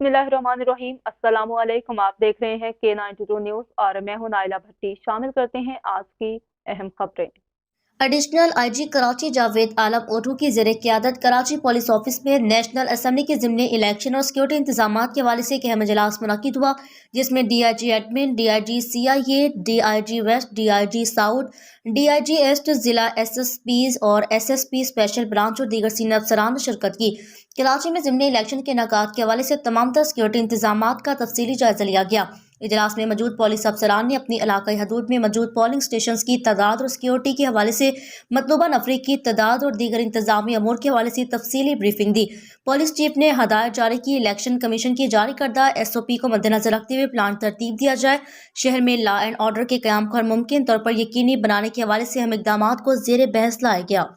बिस्मिल्लाहिर्रहमानिर्रहीम। अस्सलामु अलैकुम। आप देख रहे हैं K92 न्यूज़ और मैं हूं नाइला भट्टी। शामिल करते हैं आज की अहम खबरें। एडिशनल आईजी कराची जावेद आलम ओटू की ज़ेरे क़यादत कराची पुलिस ऑफिस में नेशनल असम्बली के ज़िम्नी इलेक्शन और सिक्योरिटी इंतजामात के हवाले से एक अहम इजलास मुनक्किद हुआ, जिसमें DIG admin, DIG CIA, DIG west, DIG south, DIG east, जिला SSPs और SSP स्पेशल ब्रांच और दीगर सीनियर अफसरान ने शिरकत की। कराची में ज़िम्नी इलेक्शन के इनेकाद के हवाले से तमाम तर सिक्योरिटी इंतजामात का तफसीली जायजा लिया गया। इजलास में मौजूद पुलिस अफसरान ने अपनी इलाकाई हदूद में मौजूद पोलिंग स्टेशन की तादाद और सिक्योरिटी के हवाले से मतलूबा नफरी की तादाद और दीगर इंतजामी अमूर के हवाले से तफसीली ब्रीफिंग दी। पुलिस चीफ ने हदायत जारी की इलेक्शन कमीशन की जारी करदा SOP को मद्देनजर रखते हुए प्लान तरतीब दिया जाए। शहर में लॉ एंड ऑर्डर के क़याम को मुमकिन तौर पर यकीनी बनाने के हवाले से अहम इकदाम को ज़ेरे बहस लाया गया।